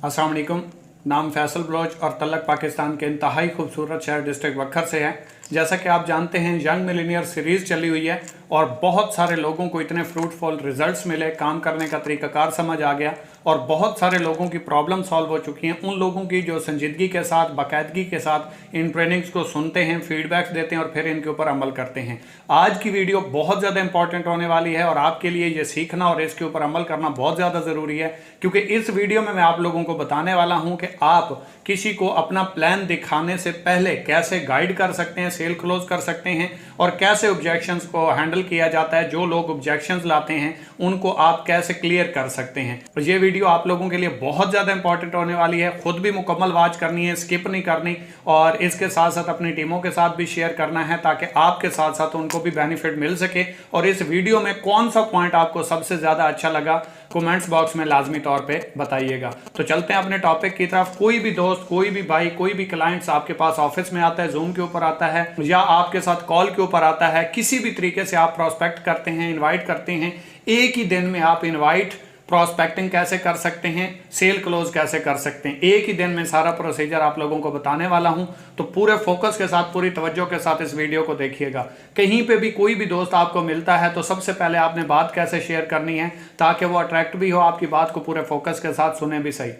अस्सलाम वालेकुम। नाम फैसल बलोच और तलक पाकिस्तान के इंतहाई खूबसूरत शहर डिस्ट्रिक्ट वक्खर से है। जैसा कि आप जानते हैं यंग मिलीनियर सीरीज़ चली हुई है और बहुत सारे लोगों को इतने फ्रूटफुल रिजल्ट्स मिले, काम करने का तरीकाकार समझ आ गया और बहुत सारे लोगों की प्रॉब्लम सॉल्व हो चुकी हैं। उन लोगों की जो संजीदगी के साथ, बाकायदगी के साथ इन ट्रेनिंग्स को सुनते हैं, फीडबैक्स देते हैं और फिर इनके ऊपर अमल करते हैं। आज की वीडियो बहुत ज़्यादा इंपॉर्टेंट होने वाली है और आपके लिए ये सीखना और इसके ऊपर अमल करना बहुत ज़्यादा ज़रूरी है, क्योंकि इस वीडियो में मैं आप लोगों को बताने वाला हूं कि आप किसी को अपना प्लान दिखाने से पहले कैसे गाइड कर सकते हैं, सेल क्लोज कर सकते हैं और कैसे ऑब्जेक्शंस को हैंडल किया जाता है। जो लोग ऑब्जेक्शंस लाते हैं उनको आप कैसे क्लियर कर सकते हैं। तो ये वीडियो आप लोगों के लिए बहुत ज़्यादा इंपॉर्टेंट होने वाली है। खुद भी मुकम्मल वॉच करनी है, स्किप नहीं करनी और इसके साथ साथ अपनी टीमों के साथ भी शेयर करना है ताकि आपके साथ साथ उनको भी बेनिफिट मिल सके। और इस वीडियो में कौन सा पॉइंट आपको सबसे ज़्यादा अच्छा लगा कमेंट्स बॉक्स में लाजमी तौर पे बताइएगा। तो चलते हैं अपने टॉपिक की तरफ। कोई भी दोस्त, कोई भी भाई, कोई भी क्लाइंट्स आपके पास ऑफिस में आता है, जूम के ऊपर आता है या आपके साथ कॉल के ऊपर आता है, किसी भी तरीके से आप प्रोस्पेक्ट करते हैं, इनवाइट करते हैं, एक ही दिन में आप इनवाइट, प्रोस्पेक्टिंग कैसे कर सकते हैं, सेल क्लोज कैसे कर सकते हैं, एक ही दिन में सारा प्रोसीजर आप लोगों को बताने वाला हूं। तो पूरे फोकस के साथ, पूरी तवज्जो के साथ इस वीडियो को देखिएगा। कहीं पे भी कोई भी दोस्त आपको मिलता है तो सबसे पहले आपने बात कैसे शेयर करनी है ताकि वो अट्रैक्ट भी हो, आपकी बात को पूरे फोकस के साथ सुने भी सही।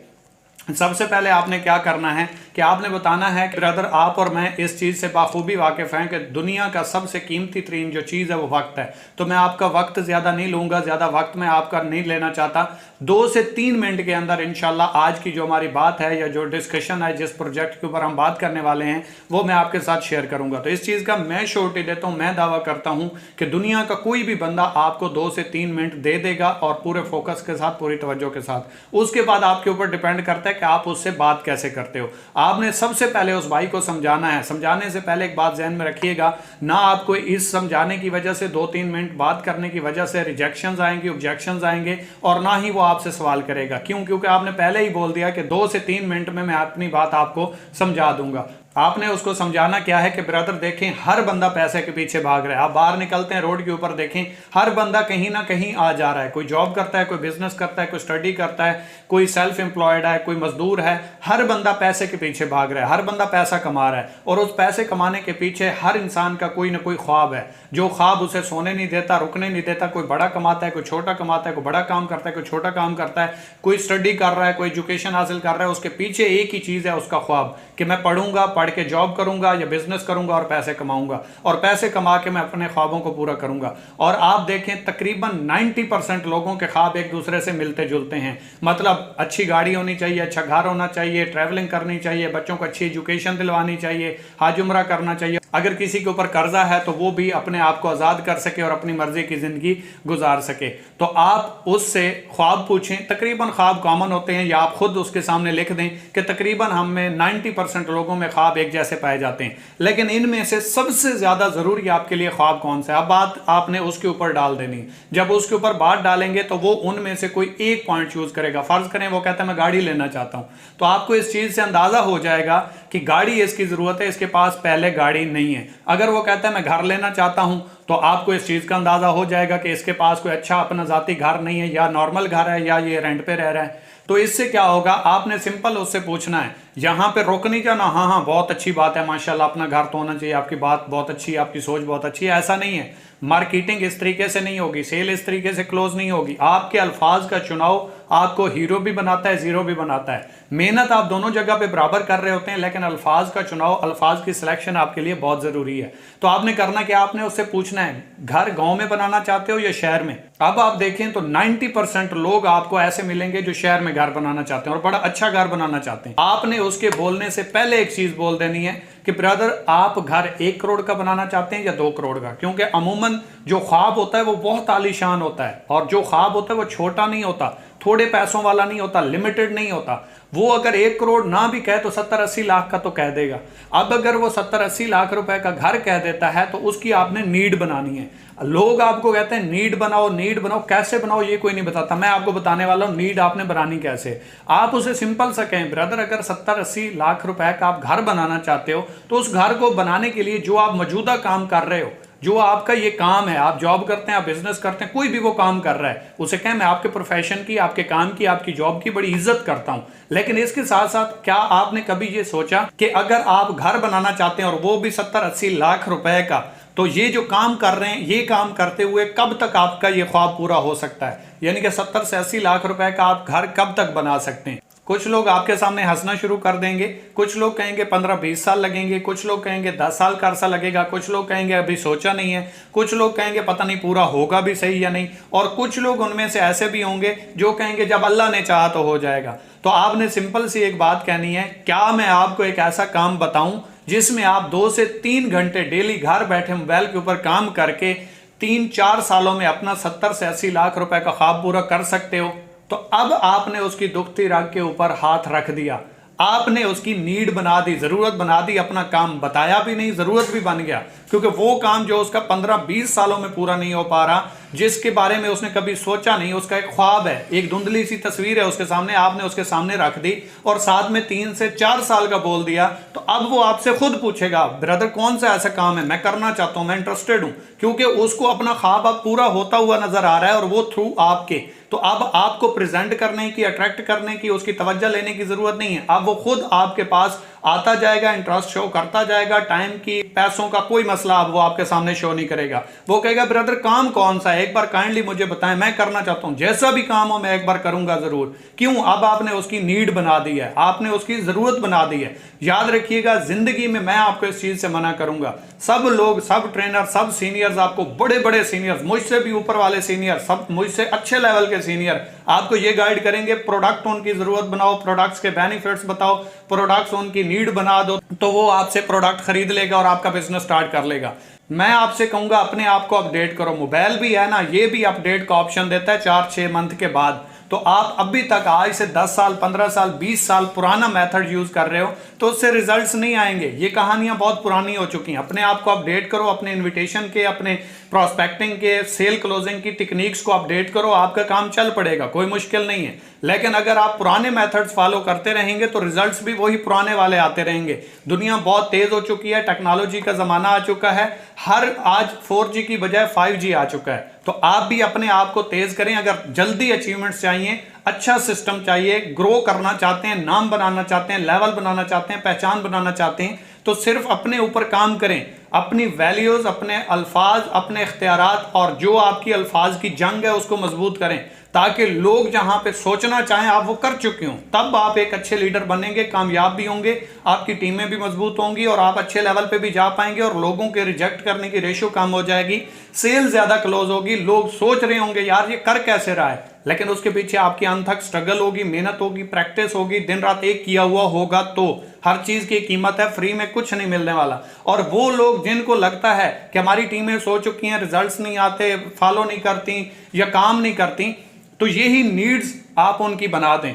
सबसे पहले आपने क्या करना है कि आपने बताना है कि ब्रदर, आप और मैं इस चीज़ से बाखूबी वाकिफ़ हैं कि दुनिया का सबसे कीमती तरीन जो चीज़ है वो वक्त है। तो मैं आपका वक्त ज़्यादा नहीं लूँगा, ज़्यादा वक्त मैं आपका नहीं लेना चाहता। 2 से 3 मिनट के अंदर इंशाल्लाह आज की जो हमारी बात है या जो डिस्कशन है, जिस प्रोजेक्ट के ऊपर हम बात करने वाले हैं, वो मैं आपके साथ शेयर करूँगा। तो इस चीज़ का मैं श्योरिटी देता हूँ, मैं दावा करता हूँ कि दुनिया का कोई भी बंदा आपको 2 से 3 मिनट दे देगा और पूरे फोकस के साथ, पूरी तवज्जो के साथ। उसके बाद आपके ऊपर डिपेंड करता है कि आप उससे बात कैसे करते हो। आपने सबसे पहले उस भाई को समझाना है। समझाने से पहले एक बात ध्यान में रखिएगा, ना आपको इस समझाने की वजह से 2-3 मिनट बात करने की वजह से रिजेक्शंस आएंगे, ऑब्जेक्शंस आएंगे और ना ही वो आपसे सवाल करेगा। क्यों? क्योंकि आपने पहले ही बोल दिया कि 2 से 3 मिनट में मैं अपनी बात आपको समझा दूंगा। आपने उसको समझाना क्या है कि ब्रदर देखें, हर बंदा पैसे के पीछे भाग रहा है। आप बाहर निकलते हैं रोड के ऊपर, देखें हर बंदा कहीं ना कहीं आ जा रहा है। कोई जॉब करता है, कोई बिजनेस करता है, कोई स्टडी करता है, कोई सेल्फ एम्प्लॉयड है, कोई मजदूर है। हर बंदा पैसे के पीछे भाग रहा है, हर बंदा पैसा कमा रहा है और उस पैसे कमाने के पीछे हर इंसान का कोई ना कोई ख्वाब है, जो ख्वाब उसे सोने नहीं देता, रुकने नहीं देता। कोई बड़ा कमाता है, कोई छोटा कमाता है, कोई बड़ा काम करता है, कोई छोटा काम करता है, कोई स्टडी कर रहा है, कोई एजुकेशन हासिल कर रहा है। उसके पीछे एक ही चीज है, उसका ख्वाब कि मैं पढ़ूंगा, पढ़ के जॉब करूंगा या बिजनेस करूंगा और पैसे कमाऊंगा और पैसे कमा के मैं अपने ख्वाबों को पूरा करूंगा। और आप देखें तकरीबन 90% लोगों के ख्वाब एक दूसरे से मिलते जुलते हैं। मतलब अच्छी गाड़ी होनी चाहिए, अच्छा घर होना चाहिए, ट्रैवलिंग करनी चाहिए, बच्चों को अच्छी एजुकेशन दिलवानी चाहिए, हज उम्रा करना चाहिए। अगर किसी के ऊपर कर्जा है तो वो भी अपने आप को आजाद कर सके और अपनी मर्जी की जिंदगी गुजार सके। तो आप उससे ख्वाब पूछें। तकरीबन ख्वाब कॉमन होते हैं या आप खुद उसके सामने लिख दें कि तकरीबन हम में 90% लोगों में ख्वाब एक जैसे पाए जाते हैं, लेकिन इनमें से सबसे ज्यादा जरूरी आपके लिए ख्वाब कौन सा है। अब बात आपने उसके ऊपर डाल देनी। जब उसके ऊपर बात डालेंगे तो वो उनमें से कोई एक पॉइंट चूज करेगा। फर्ज करें वो कहता है मैं गाड़ी लेना चाहता हूं, तो आपको इस चीज से अंदाजा हो जाएगा कि गाड़ी इसकी जरूरत है, इसके पास पहले गाड़ी नहीं है। अगर वो कहता है मैं घर लेना चाहता हूं, तो आपको इस चीज का अंदाजा हो जाएगा कि इसके पास कोई अच्छा अपना जाती घर नहीं है, या नॉर्मल घर है या ये रेंट पे रह रहा है। तो इससे क्या होगा, आपने सिंपल उससे पूछना है, यहां पे रोक नहीं जाना। हाँ हाँ बहुत अच्छी बात है, माशाल्लाह अपना घर तो होना चाहिए, आपकी बात बहुत अच्छी है, आपकी सोच बहुत अच्छी है। ऐसा नहीं है, मार्केटिंग इस तरीके से नहीं होगी, सेल इस तरीके से क्लोज नहीं होगी। आपके अल्फाज का चुनाव आपको हीरो भी बनाता है, जीरो भी बनाता है। मेहनत आप दोनों जगह पे बराबर कर रहे होते हैं, लेकिन अल्फाज का चुनाव, अल्फाज की सिलेक्शन आपके लिए बहुत जरूरी है। तो आपने करना क्या, आपने उससे पूछना है घर गांव में बनाना चाहते हो या शहर में। अब आप देखें तो 90% लोग आपको ऐसे मिलेंगे जो शहर में घर बनाना चाहते हैं और बड़ा अच्छा घर बनाना चाहते हैं। आपने उसके बोलने से पहले एक चीज बोल देनी है कि ब्रदर आप घर 1 करोड़ का बनाना चाहते हैं या 2 करोड़ का। क्योंकि अमूमन जो ख्वाब होता है वो बहुत आलीशान होता है और जो ख्वाब होता है वो छोटा नहीं होता, थोड़े पैसों वाला नहीं होता, लिमिटेड नहीं होता। वो अगर 1 करोड़ ना भी कहे तो 70-80 लाख का तो कह देगा। अब अगर वो 70-80 लाख रुपए का घर कह देता है तो उसकी आपने नीड बनानी है। लोग आपको कहते हैं नीड बनाओ, नीड बनाओ, कैसे बनाओ ये कोई नहीं बताता। मैं आपको बताने वाला हूं नीड आपने बनानी कैसे। आप उसे सिंपल सा कहें, ब्रदर अगर 70-80 लाख रुपए का आप घर बनाना चाहते हो तो उस घर को बनाने के लिए जो आप मौजूदा काम कर रहे हो जो आपका ये काम है, आप जॉब करते हैं, आप बिजनेस करते हैं, कोई भी वो काम कर रहा है, उसे कहें मैं आपके प्रोफेशन की, आपके काम की, आपकी जॉब की बड़ी इज्जत करता हूं। लेकिन इसके साथ साथ क्या आपने कभी ये सोचा कि अगर आप घर बनाना चाहते हैं और वो भी 70-80 लाख रुपए का, तो ये जो काम कर रहे हैं, ये काम करते हुए कब तक आपका ये ख्वाब पूरा हो सकता है? यानी कि 70 से 80 लाख रुपए का आप घर कब तक बना सकते हैं? कुछ लोग आपके सामने हंसना शुरू कर देंगे, कुछ लोग कहेंगे 15-20 साल लगेंगे, कुछ लोग कहेंगे 10 साल का अरसा लगेगा, कुछ लोग कहेंगे अभी सोचा नहीं है, कुछ लोग कहेंगे पता नहीं पूरा होगा भी सही या नहीं, और कुछ लोग उनमें से ऐसे भी होंगे जो कहेंगे जब अल्लाह ने चाहा तो हो जाएगा। तो आपने सिंपल सी एक बात कहनी है, क्या मैं आपको एक ऐसा काम बताऊं जिसमें आप 2 से 3 घंटे डेली घर बैठे मोबाइल के ऊपर काम करके 3-4 सालों में अपना 70 से 80 लाख रुपए का ख्वाब पूरा कर सकते हो? तो अब आपने उसकी दुखती रग के ऊपर हाथ रख दिया, आपने उसकी नीड बना दी, जरूरत बना दी, अपना काम बताया भी नहीं, जरूरत भी बन गया, क्योंकि वो काम जो उसका 15-20 सालों में पूरा नहीं हो पा रहा, जिसके बारे में उसने कभी सोचा नहीं, उसका एक ख्वाब है, एक धुंधली सी तस्वीर है उसके सामने, आपने उसके सामने रख दी और साथ में 3 से 4 साल का बोल दिया, तो अब वो आपसे खुद पूछेगा ब्रदर कौन सा ऐसा काम है मैं करना चाहता हूं, मैं इंटरेस्टेड हूं, क्योंकि उसको अपना ख्वाब अब पूरा होता हुआ नजर आ रहा है और वो थ्रू आपके। तो अब आपको प्रेजेंट करने की, अट्रैक्ट करने की, उसकी तवज्जो लेने की जरूरत नहीं है, अब वो खुद आपके पास आता जाएगा, इंटरेस्ट शो करता जाएगा, टाइम की, पैसों का कोई मसला अब वो आपके सामने शो नहीं करेगा। वो कहेगा ब्रदर काम कौन सा है, एक बार काइंडली मुझे बताएं, मैं करना चाहता हूं, जैसा भी काम हो मैं एक बार करूंगा जरूर। क्यों? अब आपने उसकी नीड बना दी है, आपने उसकी जरूरत बना दी है। याद रखिएगा, जिंदगी में मैं आपको इस चीज से मना करूंगा, सब लोग, सब ट्रेनर, सब सीनियर्स, आपको बड़े बड़े सीनियर्स, मुझसे भी ऊपर वाले सीनियर, सब मुझसे अच्छे लेवल के सीनियर आपको ये गाइड करेंगे, प्रोडक्ट उनकी जरूरत बनाओ, प्रोडक्ट्स के बेनिफिट्स बताओ, प्रोडक्ट्स उनकी नीड बना दो, तो वो आपसे प्रोडक्ट खरीद लेगा और आपका बिजनेस स्टार्ट कर लेगा। मैं आपसे कहूंगा अपने आप को अपडेट करो। मोबाइल भी है ना, ये भी अपडेट का ऑप्शन देता है 4-6 मंथ के बाद। तो आप अभी तक आज से 10 साल, 15 साल, 20 साल पुराना मेथड यूज कर रहे हो तो उससे रिजल्ट्स नहीं आएंगे। ये कहानियां बहुत पुरानी हो चुकी हैं। अपने आप को अपडेट करो, अपने इनविटेशन के, अपने प्रोस्पेक्टिंग के, सेल क्लोजिंग की टेक्निक्स को अपडेट करो, आपका काम चल पड़ेगा, कोई मुश्किल नहीं है। लेकिन अगर आप पुराने मेथड्स फॉलो करते रहेंगे तो रिजल्ट्स भी वही पुराने वाले आते रहेंगे। दुनिया बहुत तेज हो चुकी है, टेक्नोलॉजी का जमाना आ चुका है, हर आज 4G की बजाय 5G आ चुका है। तो आप भी अपने आप को तेज करें। अगर जल्दी अचीवमेंट्स चाहिए, अच्छा सिस्टम चाहिए, ग्रो करना चाहते हैं, नाम बनाना चाहते हैं, लेवल बनाना चाहते हैं, पहचान बनाना चाहते हैं, तो सिर्फ अपने ऊपर काम करें, अपनी वैल्यूज, अपने अल्फाज, अपने इख्तियारात और जो आपकी अल्फाज की जंग है उसको मजबूत करें, ताकि लोग जहां पे सोचना चाहें आप वो कर चुके हों। तब आप एक अच्छे लीडर बनेंगे, कामयाब भी होंगे, आपकी टीमें भी मजबूत होंगी और आप अच्छे लेवल पे भी जा पाएंगे और लोगों के रिजेक्ट करने की रेशो कम हो जाएगी, सेल ज्यादा क्लोज होगी। लोग सोच रहे होंगे यार ये कर कैसे रहा है, लेकिन उसके पीछे आपकी अनथक स्ट्रगल होगी, मेहनत होगी, प्रैक्टिस होगी, दिन रात एक किया हुआ होगा। तो हर चीज की कीमत है, फ्री में कुछ नहीं मिलने वाला। और वो लोग जिनको लगता है कि हमारी टीमें सो चुकी हैं, रिजल्ट्स नहीं आते, फॉलो नहीं करती या काम नहीं करती, तो यही नीड्स आप उनकी बना दें।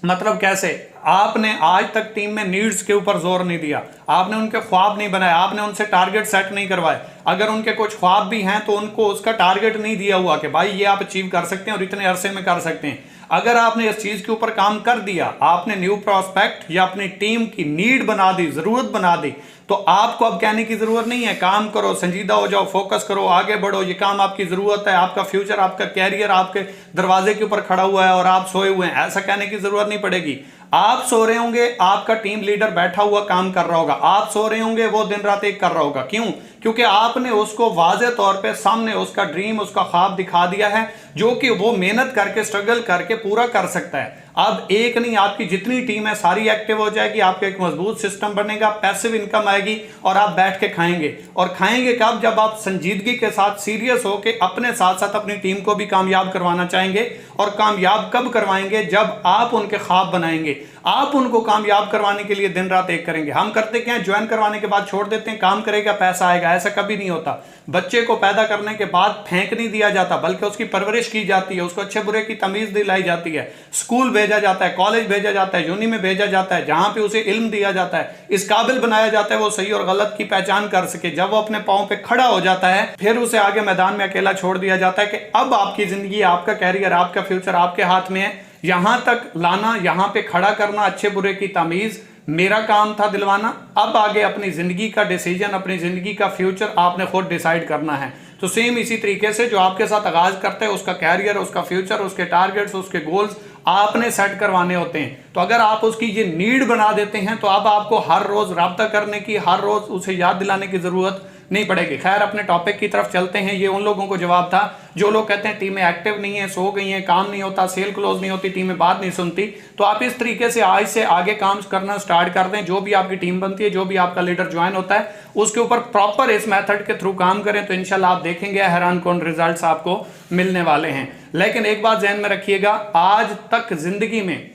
मतलब कैसे? आपने आज तक टीम में नीड्स के ऊपर जोर नहीं दिया, आपने उनके ख्वाब नहीं बनाए, आपने उनसे टारगेट सेट नहीं करवाए। अगर उनके कुछ ख्वाब भी हैं तो उनको उसका टारगेट नहीं दिया हुआ कि भाई ये आप अचीव कर सकते हैं और इतने अरसे में कर सकते हैं। अगर आपने इस चीज के ऊपर काम कर दिया, आपने न्यू प्रोस्पेक्ट या अपनी टीम की नीड बना दी, जरूरत बना दी, तो आपको अब कहने की जरूरत नहीं है काम करो, संजीदा हो जाओ, फोकस करो, आगे बढ़ो, ये काम आपकी जरूरत है, आपका फ्यूचर, आपका कैरियर आपके दरवाजे के ऊपर खड़ा हुआ है और आप सोए हुए हैं, ऐसा कहने की जरूरत नहीं पड़ेगी। आप सो रहे होंगे, आपका टीम लीडर बैठा हुआ काम कर रहा होगा, आप सो रहे होंगे, वो दिन रात एक कर रहा होगा। क्यों? क्योंकि आपने उसको वाज़े तौर पे सामने उसका ड्रीम, उसका ख्वाब दिखा दिया है, जो कि वो मेहनत करके, स्ट्रगल करके पूरा कर सकता है। अब एक नहीं, आपकी जितनी टीम है सारी एक्टिव हो जाएगी, आपका एक मजबूत सिस्टम बनेगा, पैसिव इनकम आएगी और आप बैठ के खाएंगे। और खाएंगे कब? जब आप संजीदगी के साथ, सीरियस होकर अपने साथ साथ अपनी टीम को भी कामयाब करवाना चाहेंगे। और कामयाब कब करवाएंगे? जब आप उनके ख्वाब बनाएंगे, आप उनको कामयाब करवाने के लिए दिन रात एक करेंगे। हम करते क्या है, ज्वाइन करवाने के बाद छोड़ देते हैं, काम करेगा पैसा आएगा, ऐसा कभी नहीं होता। बच्चे को पैदा करने के बाद फेंक नहीं दिया जाता, बल्कि उसकी परवरिश की जाती है, उसको अच्छे बुरे की तमीज दिलाई जाती है, स्कूल भेजा जाता है, कॉलेज भेजा जाता है, यूनी में भेजा जाता है, जहां पे उसे इल्म दिया जाता है, इस काबिल बनाया जाता है वो सही और गलत की पहचान कर सके। जब वो अपने पांव पे खड़ा हो जाता है, फिर उसे आगे मैदान में अकेला छोड़ दिया जाता है कि अब आपकी जिंदगी, आपका कैरियर, आपका फ्यूचर आपके हाथ में है। यहां तक लाना, यहां पे खड़ा करना, अच्छे बुरे की तमीज, मेरा काम था दिलवाना, अब आगे अपनी ज़िंदगी का डिसीजन, अपनी ज़िंदगी का फ्यूचर आपने खुद डिसाइड करना है। तो सेम इसी तरीके से जो आपके साथ आगाज़ करते हैं, उसका कैरियर, उसका फ्यूचर, उसके टारगेट्स, उसके गोल्स आपने सेट करवाने होते हैं। तो अगर आप उसकी ये नीड बना देते हैं तो अब आपको हर रोज़ रब्ता करने की, हर रोज़ उसे याद दिलाने की ज़रूरत नहीं पड़ेगी। खैर, अपने टॉपिक की तरफ चलते हैं। ये उन लोगों को जवाब था जो लोग कहते हैं टीमें एक्टिव नहीं है, सो गई हैं, काम नहीं होता, सेल क्लोज नहीं होती, टीमें बात नहीं सुनती। तो आप इस तरीके से आज से आगे काम करना स्टार्ट कर दें। जो भी आपकी टीम बनती है, जो भी आपका लीडर ज्वाइन होता है, उसके ऊपर प्रॉपर इस मेथड के थ्रू काम करें तो इंशाल्लाह आप देखेंगे हैरान कौन रिजल्ट्स आपको मिलने वाले हैं। लेकिन एक बात ध्यान में रखिएगा, आज तक जिंदगी में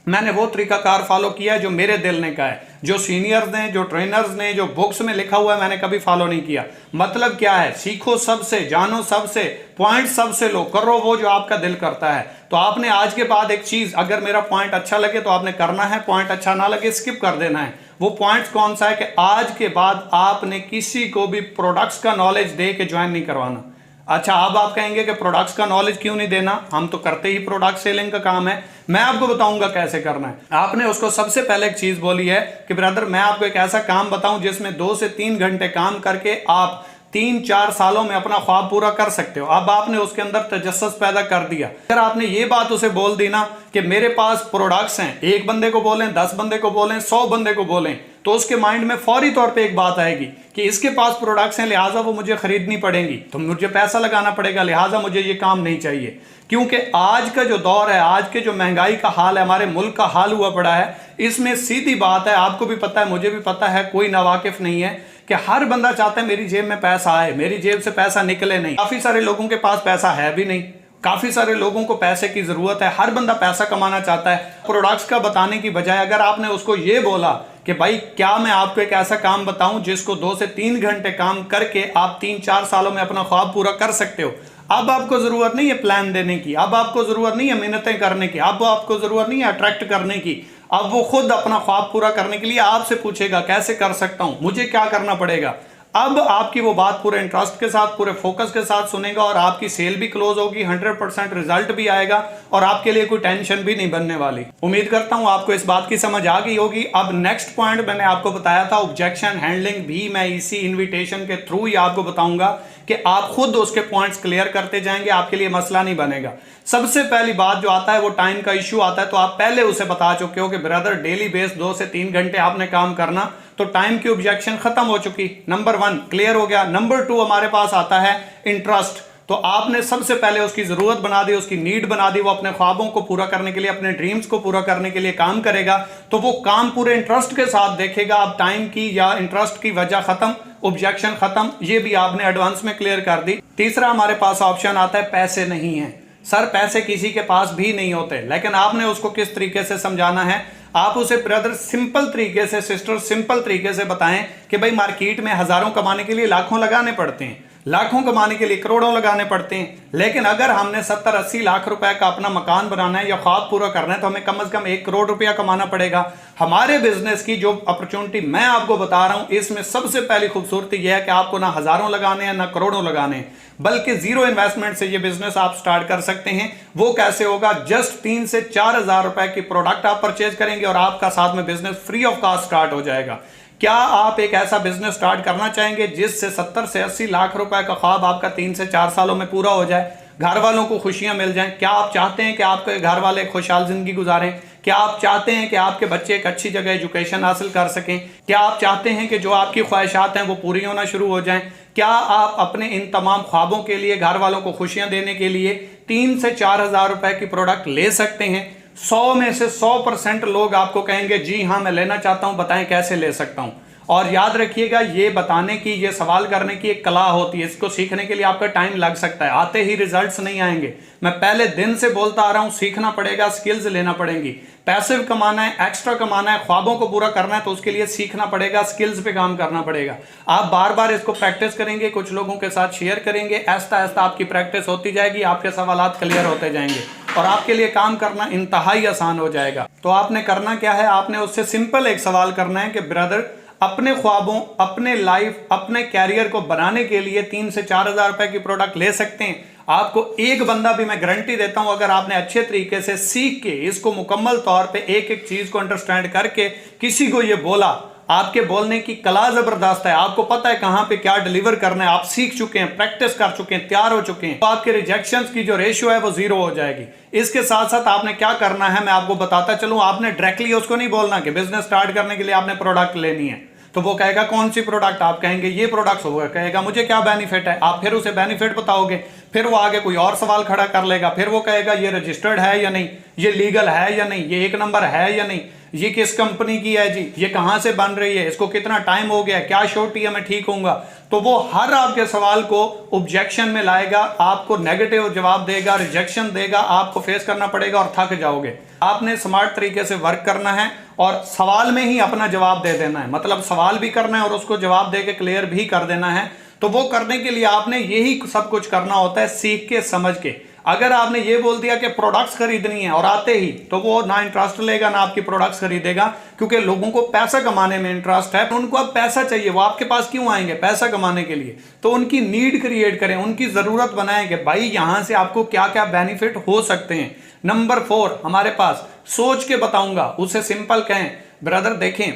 मैंने वो तरीकाकार फॉलो किया है जो मेरे दिल ने कहा है, जो सीनियर्स ने, जो ट्रेनर्स ने, जो बुक्स में लिखा हुआ है, मैंने कभी फॉलो नहीं किया। मतलब क्या है? सीखो सबसे, जानो सबसे, पॉइंट सबसे लो, करो वो जो आपका दिल करता है। तो आपने आज के बाद एक चीज, अगर मेरा पॉइंट अच्छा लगे तो आपने करना है, पॉइंट अच्छा ना लगे स्किप कर देना है। वो पॉइंट कौन सा है कि आज के बाद आपने किसी को भी प्रोडक्ट्स का नॉलेज दे के ज्वाइन नहीं करवाना। अच्छा, अब आप कहेंगे कि प्रोडक्ट्स का नॉलेज क्यों नहीं देना, हम तो करते ही प्रोडक्ट सेलिंग का काम है। मैं आपको बताऊंगा कैसे करना है। आपने उसको सबसे पहले एक चीज बोली है कि ब्रदर मैं आपको एक ऐसा काम बताऊं जिसमें 2 से 3 घंटे काम करके आप 3-4 सालों में अपना ख्वाब पूरा कर सकते हो। अब आपने उसके अंदर तजस्सुस पैदा कर दिया। अगर आपने ये बात उसे बोल दी ना कि मेरे पास प्रोडक्ट्स हैं, एक बंदे को बोलें, 10 बंदे को बोलें, 100 बंदे को बोलें, तो उसके माइंड में फौरी तौर पे एक बात आएगी कि इसके पास प्रोडक्ट्स हैं, लिहाजा वो मुझे खरीदनी पड़ेंगी, तो मुझे पैसा लगाना पड़ेगा, लिहाजा मुझे ये काम नहीं चाहिए। क्योंकि आज का जो दौर है, आज के जो महंगाई का हाल है, हमारे मुल्क का हाल हुआ पड़ा है, इसमें सीधी बात है, आपको भी पता है, मुझे भी पता है, कोई नावाकिफ नहीं है कि हर बंदा चाहता है मेरी जेब में पैसा आए, मेरी जेब से पैसा निकले नहीं। काफी सारे लोगों के पास पैसा है भी नहीं, काफी सारे लोगों को पैसे की जरूरत है, हर बंदा पैसा कमाना चाहता है। प्रोडक्ट्स का बताने की बजाय अगर आपने उसको ये बोला कि भाई क्या मैं आपको एक ऐसा काम बताऊं जिसको 2 से 3 घंटे काम करके आप 3-4 सालों में अपना ख्वाब पूरा कर सकते हो। अब आपको जरूरत नहीं है प्लान देने की, अब आपको जरूरत नहीं है मिन्नतें करने की, अब आपको जरूरत नहीं है अट्रैक्ट करने की। अब वो खुद अपना ख्वाब पूरा करने के लिए आपसे पूछेगा कैसे कर सकता हूं, मुझे क्या करना पड़ेगा। अब आपकी वो बात पूरे इंटरेस्ट के साथ, पूरे फोकस के साथ सुनेगा और आपकी सेल भी क्लोज होगी, 100% रिजल्ट भी आएगा और आपके लिए कोई टेंशन भी नहीं बनने वाली। उम्मीद करता हूं आपको इस बात की समझ आ गई होगी। अब नेक्स्ट पॉइंट मैंने आपको बताया था ऑब्जेक्शन हैंडलिंग, भी मैं इसी इन्विटेशन के थ्रू ही आपको बताऊंगा कि आप खुद उसके पॉइंट्स क्लियर करते जाएंगे, आपके लिए मसला नहीं बनेगा। सबसे पहली बात जो आता है वो टाइम का इश्यू आता है। तो आप पहले उसे बता चुके हो कि ब्रदर डेली बेस 2 से 3 घंटे आपने काम करना, तो टाइम की ऑब्जेक्शन खत्म हो चुकी। नंबर 1 क्लियर हो गया। नंबर 2 हमारे पास आता है इंटरेस्ट। तो आपने सबसे पहले उसकी जरूरत बना दी, उसकी नीड बना दी, वो अपने ख्वाबों को पूरा करने के लिए, अपने ड्रीम्स को पूरा करने के लिए काम करेगा, तो वो काम पूरे इंटरेस्ट के साथ देखेगा। अब टाइम की या इंटरेस्ट की वजह खत्म, ऑब्जेक्शन खत्म, ये भी आपने एडवांस में क्लियर कर दी। तीसरा हमारे पास ऑप्शन आता है पैसे नहीं है। सर पैसे किसी के पास भी नहीं होते, लेकिन आपने उसको किस तरीके से समझाना है। आप उसे ब्रदर सिंपल तरीके से, सिस्टर सिंपल तरीके से बताएं कि भाई मार्केट में हजारों कमाने के लिए लाखों लगाने पड़ते हैं, लाखों कमाने के लिए करोड़ों लगाने पड़ते हैं, लेकिन अगर हमने 70-80 लाख रुपए का अपना मकान बनाना है या ख्वाब पूरा करना है तो हमें कम से कम 1 करोड़ रुपया कमाना पड़ेगा। हमारे बिजनेस की जो अपॉर्चुनिटी मैं आपको बता रहा हूं, इसमें सबसे पहली खूबसूरती यह है कि आपको ना हजारों लगाने हैं ना करोड़ों लगाने हैं, बल्कि जीरो इन्वेस्टमेंट से ये बिजनेस आप स्टार्ट कर सकते हैं। वो कैसे होगा? जस्ट 3 से 4 हजार रुपए की प्रोडक्ट आप परचेज करेंगे और आपका साथ में business free of cost start हो जाएगा। क्या आप एक ऐसा बिजनेस स्टार्ट करना चाहेंगे जिससे 70 से 80 लाख रुपए का ख्वाब आपका 3 से 4 सालों में पूरा हो जाए, घर वालों को खुशियां मिल जाएं? क्या आप चाहते हैं कि आपके घर वाले खुशहाल जिंदगी गुजारें? क्या आप चाहते हैं कि आपके बच्चे एक अच्छी जगह एजुकेशन हासिल कर सकें? क्या आप चाहते हैं कि जो आपकी ख्वाहिशात हैं वो पूरी होना शुरू हो जाएं? क्या आप अपने इन तमाम ख्वाबों के लिए, घर वालों को खुशियां देने के लिए 3 से 4 हजार रुपए की प्रोडक्ट ले सकते हैं? 100 में से 100% लोग आपको कहेंगे जी हाँ मैं लेना चाहता हूं, बताएं कैसे ले सकता हूं। और याद रखिएगा, ये बताने की, ये सवाल करने की एक कला होती है, इसको सीखने के लिए आपका टाइम लग सकता है, आते ही रिजल्ट्स नहीं आएंगे। मैं पहले दिन से बोलता आ रहा हूं, सीखना पड़ेगा, स्किल्स लेना पड़ेंगी। पैसिव कमाना है, एक्स्ट्रा कमाना है, ख्वाबों को पूरा करना है तो उसके लिए सीखना पड़ेगा, स्किल्स पे काम करना पड़ेगा। आप बार बार इसको प्रैक्टिस करेंगे, कुछ लोगों के साथ शेयर करेंगे, ऐसा ऐसा आपकी प्रैक्टिस होती जाएगी, आपके सवालात क्लियर होते जाएंगे और आपके लिए काम करना इंतहाई आसान हो जाएगा। तो आपने करना क्या है? आपने उससे सिंपल एक सवाल करना है कि ब्रदर अपने ख्वाबों, अपने लाइफ, अपने कैरियर को बनाने के लिए 3 से 4 हजार रुपए की प्रोडक्ट ले सकते हैं? आपको एक बंदा भी मैं गारंटी देता हूं, अगर आपने अच्छे तरीके से सीख के इसको मुकम्मल तौर पे एक एक चीज को अंडरस्टैंड करके किसी को ये बोला, आपके बोलने की कला जबरदस्त है, आपको पता है कहां पे क्या डिलीवर करना है, आप सीख चुके हैं, प्रैक्टिस कर चुके हैं, तैयार हो चुके हैं, तो आपके रिजेक्शंस की जो रेशियो है वो 0 हो जाएगी। इसके साथ साथ आपने क्या करना है मैं आपको बताता चलूं। आपने डायरेक्टली उसको नहीं बोलना कि बिजनेस स्टार्ट करने के लिए आपने प्रोडक्ट लेनी है, तो वो कहेगा कौन सी प्रोडक्ट, आप कहेंगे ये प्रोडक्ट्स होगा, कहेगा मुझे क्या बेनिफिट है, आप फिर उसे बेनिफिट बताओगे, फिर वो आगे कोई और सवाल खड़ा कर लेगा, फिर वो कहेगा ये रजिस्टर्ड है या नहीं, ये लीगल है या नहीं, ये 1 नंबर है या नहीं, ये किस कंपनी की है जी, ये कहां से बन रही है, इसको कितना टाइम हो गया, क्या श्योरिटी है मैं ठीक होऊंगा। तो वो हर आपके सवाल को ऑब्जेक्शन में लाएगा, आपको नेगेटिव जवाब देगा, रिजेक्शन देगा, आपको फेस करना पड़ेगा और थक जाओगे। आपने स्मार्ट तरीके से वर्क करना है और सवाल में ही अपना जवाब दे देना है, मतलब सवाल भी करना है और उसको जवाब दे के क्लियर भी कर देना है। तो वो करने के लिए आपने यही सब कुछ करना होता है, सीख के समझ के। अगर आपने ये बोल दिया कि प्रोडक्ट्स खरीदनी है और आते ही, तो वो ना इंटरेस्ट लेगा ना आपकी प्रोडक्ट्स खरीदेगा, क्योंकि लोगों को पैसा कमाने में इंटरेस्ट है, तो उनको अब पैसा चाहिए, वो आपके पास क्यों आएंगे, पैसा कमाने के लिए। तो उनकी नीड क्रिएट करें, उनकी जरूरत बनाएं कि भाई यहां से आपको क्या क्या बेनिफिट हो सकते हैं। नंबर 4 हमारे पास सोच के बताऊंगा, उसे सिंपल कहें ब्रदर देखें,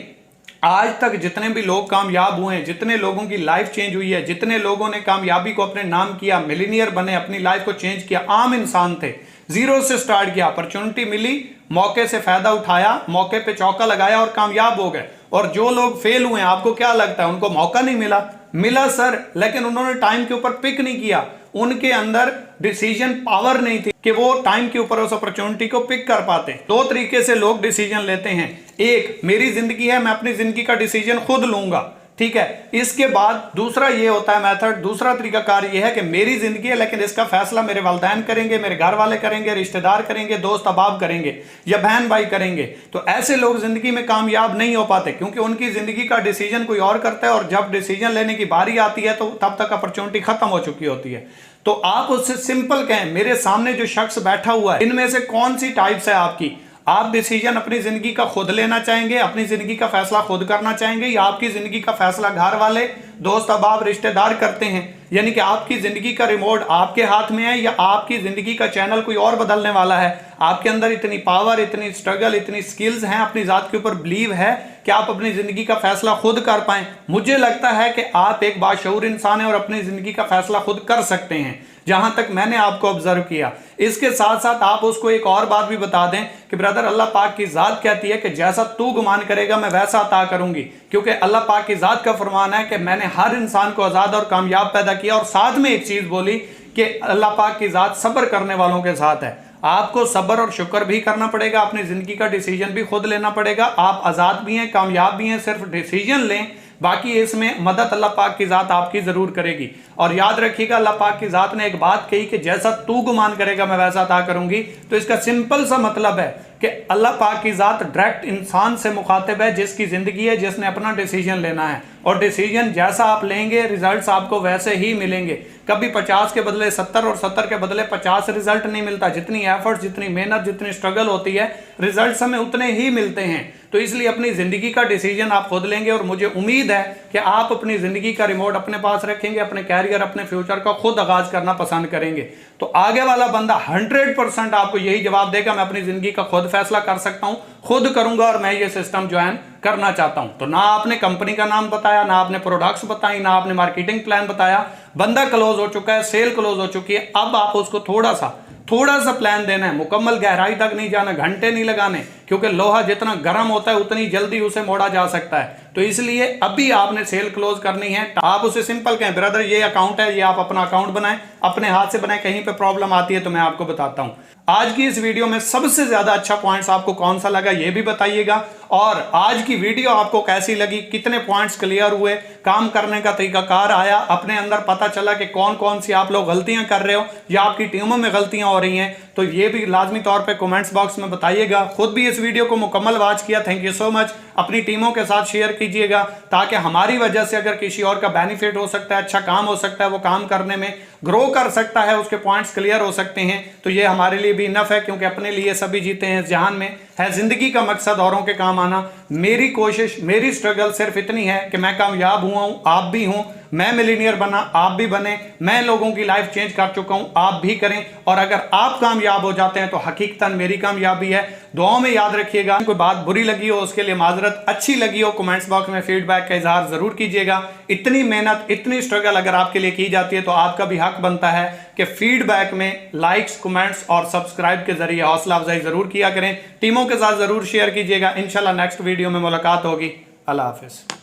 आज तक जितने भी लोग कामयाब हुए हैं, जितने लोगों की लाइफ चेंज हुई है, जितने लोगों ने कामयाबी को अपने नाम किया, मिलीनियर बने, अपनी लाइफ को चेंज किया, आम इंसान थे, 0 से स्टार्ट किया, अपॉर्चुनिटी मिली, मौके से फायदा उठाया, मौके पे चौका लगाया और कामयाब हो गए। और जो लोग फेल हुए हैं, आपको क्या लगता है उनको मौका नहीं मिला? मिला सर, लेकिन उन्होंने टाइम के ऊपर पिक नहीं किया, उनके अंदर डिसीजन पावर नहीं थी कि वो टाइम के ऊपर उस अपॉर्चुनिटी को पिक कर पाते। 2 तरीके से लोग डिसीजन लेते हैं, एक मेरी जिंदगी है, मैं अपनी जिंदगी का डिसीजन खुद लूंगा, ठीक है। इसके बाद दूसरा ये होता है मेथड, दूसरा तरीकाकार ये है कि मेरी जिंदगी है लेकिन इसका फैसला मेरे वालिदैन करेंगे, मेरे घर वाले करेंगे, रिश्तेदार करेंगे, दोस्त अहबाब करेंगे या बहन भाई करेंगे। तो ऐसे लोग जिंदगी में कामयाब नहीं हो पाते, क्योंकि उनकी जिंदगी का डिसीजन कोई और करता है और जब डिसीजन लेने की बारी आती है तो तब तक अपॉर्चुनिटी खत्म हो चुकी होती है। तो आप उससे सिंपल कहें, मेरे सामने जो शख्स बैठा हुआ है, इनमें से कौन सी टाइप्स है आपकी? आप डिसीजन अपनी जिंदगी का खुद लेना चाहेंगे, अपनी जिंदगी का फैसला खुद करना चाहेंगे, या आपकी जिंदगी का फैसला घर वाले, दोस्त अहबाब, रिश्तेदार करते हैं? यानी कि आपकी जिंदगी का रिमोट आपके हाथ में है या आपकी जिंदगी का चैनल कोई और बदलने वाला है? आपके अंदर इतनी पावर, इतनी स्ट्रगल, इतनी स्किल्स हैं, अपनी जात के ऊपर बिलीव है कि आप अपनी जिंदगी का फैसला खुद कर पाए? मुझे लगता है कि आप एक बाशऊर इंसान हैं और अपनी जिंदगी का फैसला खुद कर सकते हैं, जहां तक मैंने आपको ऑब्जर्व किया। इसके साथ साथ आप उसको एक और बात भी बता दें कि ब्रदर अल्लाह पाक की जात कहती है कि जैसा तू गुमान करेगा मैं वैसा अता करूंगी, क्योंकि अल्लाह पाक की जात का फरमान है कि मैंने हर इंसान को आजाद और कामयाब पैदा किया। और साथ में एक चीज बोली कि अल्लाह पाक की जात सब्र करने वालों के साथ है। आपको सब्र और शुक्र भी करना पड़ेगा, अपनी जिंदगी का डिसीजन भी खुद लेना पड़ेगा। आप आजाद भी हैं, कामयाब भी हैं, सिर्फ डिसीजन लें, बाकी इसमें मदद अल्लाह पाक की जात आपकी जरूर करेगी। और याद रखिएगा, अल्लाह पाक की जात ने एक बात कही कि जैसा तू गुमान करेगा मैं वैसा अता करूंगी। तो इसका सिंपल सा मतलब है कि अल्लाह पाक की जात डायरेक्ट इंसान से मुखातिब है, जिसकी जिंदगी है, जिसने अपना डिसीजन लेना है। और डिसीजन जैसा आप लेंगे, रिजल्ट्स आपको वैसे ही मिलेंगे। कभी 50 के बदले 70 और 70 के बदले 50 रिजल्ट नहीं मिलता। जितनी एफर्ट्स, जितनी मेहनत, जितनी स्ट्रगल होती है, रिजल्ट्स हमें उतने ही मिलते हैं। तो इसलिए अपनी जिंदगी का डिसीजन आप खुद लेंगे और मुझे उम्मीद है कि आप अपनी जिंदगी का रिमोट अपने पास रखेंगे, अपने कैरियर, अपने फ्यूचर का खुद आगाज करना पसंद करेंगे। तो आगे वाला बंदा 100% आपको यही जवाब देगा, मैं अपनी जिंदगी का खुद फैसला कर सकता हूं, खुद करूंगा और मैं ये सिस्टम ज्वाइन करना चाहता हूं। तो ना आपने कंपनी का नाम बताया, ना आपने प्रोडक्ट्स बताई, ना आपने मार्केटिंग प्लान बताया, बंदा क्लोज हो चुका है, सेल क्लोज हो चुकी है। अब आप उसको थोड़ा सा प्लान देना है, मुकम्मल गहराई तक नहीं जाना, घंटे नहीं लगाने, क्योंकि लोहा जितना गर्म होता है उतनी जल्दी उसे मोड़ा जा सकता है। तो इसलिए अभी आपने सेल क्लोज करनी है। आप उसे सिंपल कहें, ब्रदर ये अकाउंट है, ये आप अपना अकाउंट बनाएं, अपने हाथ से बनाएं, कहीं पे प्रॉब्लम आती है तो मैं आपको बताता हूं। आज की इस वीडियो में सबसे ज्यादा अच्छा पॉइंट्स आपको कौन सा लगा ये भी बताइएगा, और आज की वीडियो आपको कैसी लगी, कितने पॉइंट्स क्लियर हुए, काम करने का तरीकाकार आया, अपने अंदर पता चला कि कौन कौन सी आप लोग गलतियां कर रहे हो या आपकी टीमों में गलतियां हो रही हैं, तो ये भी लाजमी तौर पे कमेंट्स बॉक्स में बताइएगा। खुद भी इस वीडियो को मुकम्मल वॉच किया, थैंक यू सो मच। अपनी टीमों के साथ शेयर कीजिएगा, ताकि हमारी वजह से अगर किसी और का बेनिफिट हो सकता है, अच्छा काम हो सकता है, वो काम करने में ग्रो कर सकता है, उसके पॉइंट्स क्लियर हो सकते हैं, तो ये हमारे लिए भी इनफ है, क्योंकि अपने लिए सभी जीते हैं इस जहान में, है जिंदगी का मकसद औरों के काम आना। मेरी कोशिश, मेरी स्ट्रगल सिर्फ इतनी है कि मैं कामयाब हुआ हूं, आप भी हूं, मैं मिलीनियर बना, आप भी बने, मैं लोगों की लाइफ चेंज कर चुका हूं, आप भी करें। और अगर आप कामयाब हो जाते हैं तो हकीकतन मेरी कामयाबी है। दुआओं में याद रखिएगा। कोई बात बुरी लगी हो उसके लिए माजरत, अच्छी लगी हो कमेंट्स बॉक्स में फीडबैक का इजहार जरूर कीजिएगा। इतनी मेहनत, इतनी स्ट्रगल अगर आपके लिए की जाती है तो आपका भी हक बनता है कि फीडबैक में लाइक्स, कमेंट्स और सब्सक्राइब के जरिए हौसला अफजाई जरूर किया करें। टीमों के साथ जरूर शेयर कीजिएगा। इंशाल्लाह नेक्स्ट वीडियो में मुलाकात होगी। अल्लाह हाफिज।